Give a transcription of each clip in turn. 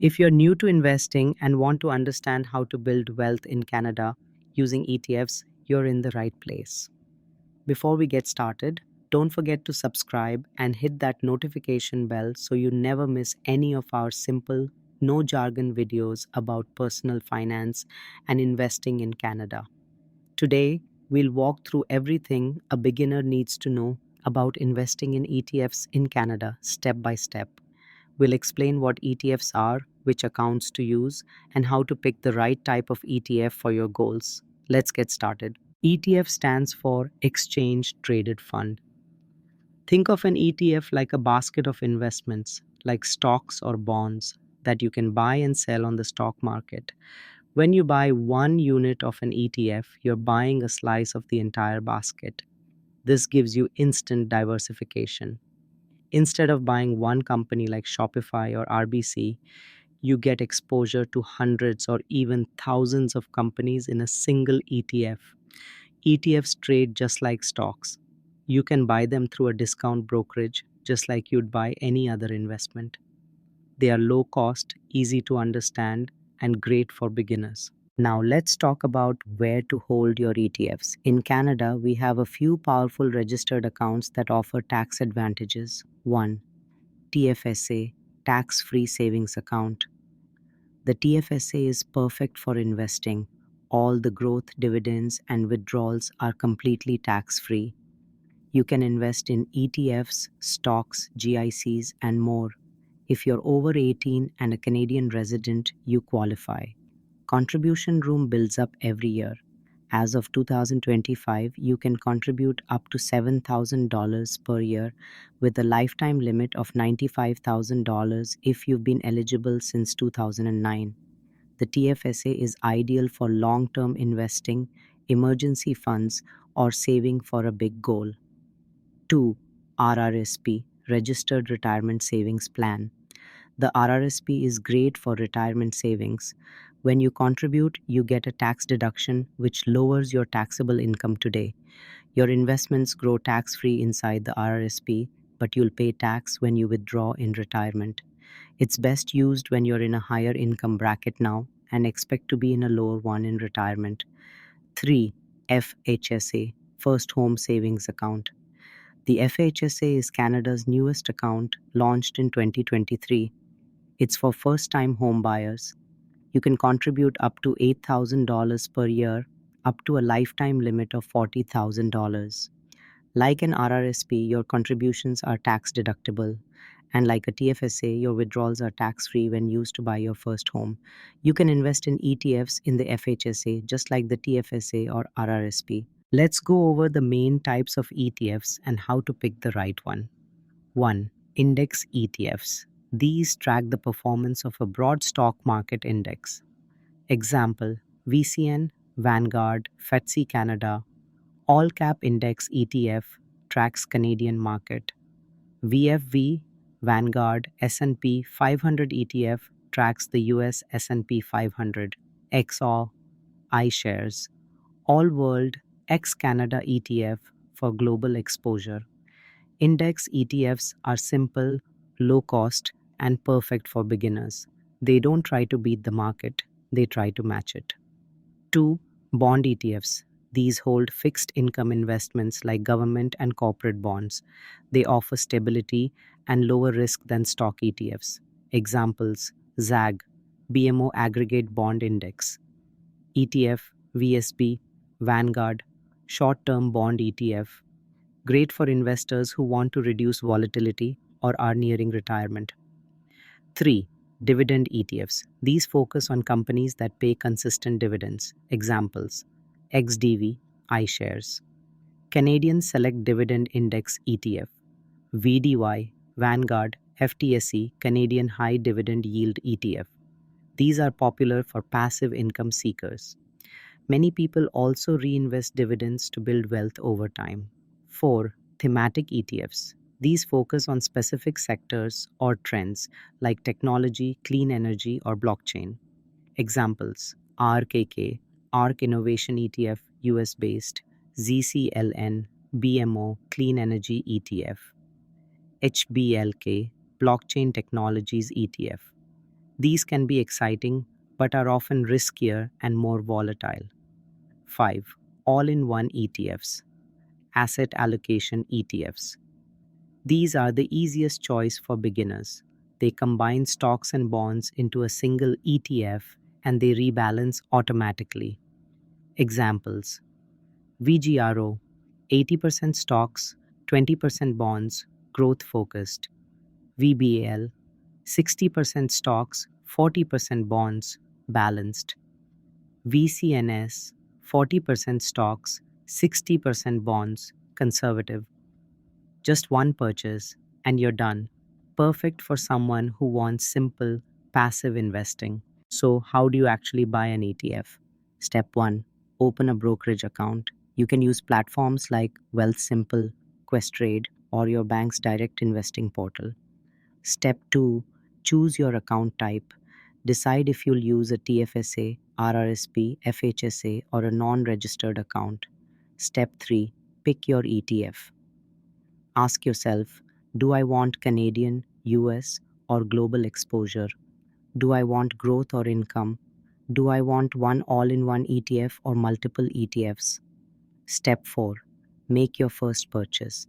If you're new to investing and want to understand how to build wealth in Canada using ETFs, you're in the right place. Before we get started, don't forget to subscribe and hit that notification bell so you never miss any of our simple, no jargon videos about personal finance and investing in Canada. Today, we'll walk through everything a beginner needs to know about investing in ETFs in Canada step by step. We'll explain what ETFs are, which accounts to use, and how to pick the right type of ETF for your goals. Let's get started. ETF stands for Exchange Traded Fund. Think of an ETF like a basket of investments, like stocks or bonds, that you can buy and sell on the stock market. When you buy one unit of an ETF, you're buying a slice of the entire basket. This gives you instant diversification. Instead of buying one company like Shopify or RBC, you get exposure to hundreds or even thousands of companies in a single ETF. ETFs trade just like stocks. You can buy them through a discount brokerage, just like you'd buy any other investment. They are low cost, easy to understand, and great for beginners. Now, let's talk about where to hold your ETFs. In Canada, we have a few powerful registered accounts that offer tax advantages. 1. TFSA, Tax Free Savings Account. The TFSA is perfect for investing. All the growth, dividends, and withdrawals are completely tax free. You can invest in ETFs, stocks, GICs, and more. If you're over 18 and a Canadian resident, you qualify. Contribution room builds up every year. As of 2025, you can contribute up to $7,000 per year with a lifetime limit of $95,000 if you've been eligible since 2009. The TFSA is ideal for long-term investing, emergency funds, or saving for a big goal. 2. RRSP, Registered Retirement Savings Plan. The RRSP is great for retirement savings. When you contribute, you get a tax deduction which lowers your taxable income today. Your investments grow tax-free inside the RRSP, but you'll pay tax when you withdraw in retirement. It's best used when you're in a higher income bracket now and expect to be in a lower one in retirement. 3. FHSA, First Home Savings Account. The FHSA is Canada's newest account, launched in 2023. It's for first-time home buyers. You can contribute up to $8,000 per year, up to a lifetime limit of $40,000. Like an RRSP, your contributions are tax deductible. And like a TFSA, your withdrawals are tax-free when used to buy your first home. You can invest in ETFs in the FHSA, just like the TFSA or RRSP. Let's go over the main types of ETFs and how to pick the right one. 1. Index ETFs. These track the performance of a broad stock market index. Example, VCN, Vanguard, FTSE Canada. All Cap Index ETF tracks Canadian market. VFV, Vanguard, S&P 500 ETF tracks the US S&P 500. XO, iShares. All World, ex-Canada ETF for global exposure. Index ETFs are simple, low cost, and perfect for beginners. They don't try to beat the market, they try to match it. 2. Bond ETFs. These hold fixed income investments like government and corporate bonds. They offer stability and lower risk than stock ETFs. Examples: ZAG, BMO Aggregate Bond Index. ETF, VSB, Vanguard, Short-Term Bond ETF. Great for investors who want to reduce volatility or are nearing retirement. 3. Dividend ETFs. These focus on companies that pay consistent dividends. Examples: XDV, iShares. Canadian Select Dividend Index ETF. VDY, Vanguard, FTSE, Canadian High Dividend Yield ETF. These are popular for passive income seekers. Many people also reinvest dividends to build wealth over time. 4. Thematic ETFs. These focus on specific sectors or trends like technology, clean energy, or blockchain. Examples: RKK, ARK Innovation ETF, US based, ZCLN, BMO, Clean Energy ETF, HBLK, Blockchain Technologies ETF. These can be exciting but are often riskier and more volatile. 5. All-in-one ETFs, asset allocation ETFs. These are the easiest choice for beginners. They combine stocks and bonds into a single ETF and they rebalance automatically. Examples: VGRO, 80% stocks, 20% bonds, growth focused. VBAL, 60% stocks, 40% bonds, balanced. VCNS, 40% stocks, 60% bonds, conservative. Just one purchase and you're done. Perfect for someone who wants simple, passive investing. So, how do you actually buy an ETF? Step 1: open a brokerage account. You can use platforms like Wealthsimple, Questrade, or your bank's direct investing portal. Step 2: choose your account type. Decide if you'll use a TFSA, RRSP, FHSA, or a non registered account. Step 3: pick your ETF. Ask yourself, do I want Canadian, US, or global exposure? Do I want growth or income? Do I want one all in one ETF or multiple ETFs? Step 4: make your first purchase.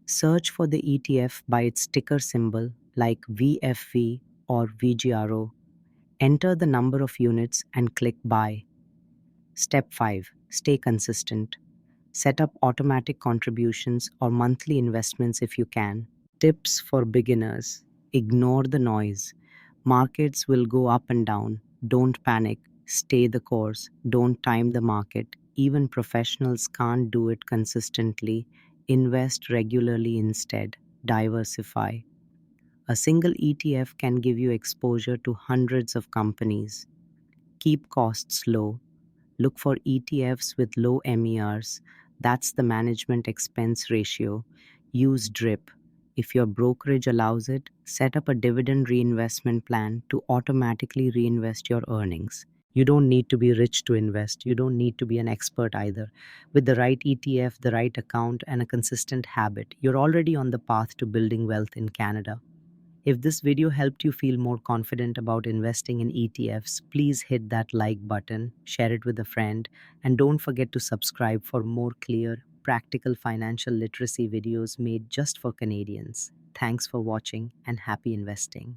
Search for the ETF by its ticker symbol like VFV or VGRO. Enter the number of units and click buy. Step 5: stay consistent. Set up automatic contributions or monthly investments if you can. Tips for beginners: ignore the noise. Markets will go up and down. Don't panic. Stay the course. Don't time the market. Even professionals can't do it consistently. Invest regularly instead. Diversify. A single ETF can give you exposure to hundreds of companies. Keep costs low. Look for ETFs with low MERs. That's the management expense ratio. Use DRIP. If your brokerage allows it, set up a dividend reinvestment plan to automatically reinvest your earnings. You don't need to be rich to invest. You don't need to be an expert either. With the right ETF, the right account, and a consistent habit, you're already on the path to building wealth in Canada. If this video helped you feel more confident about investing in ETFs, please hit that like button, share it with a friend, and don't forget to subscribe for more clear, practical financial literacy videos made just for Canadians. Thanks for watching and happy investing.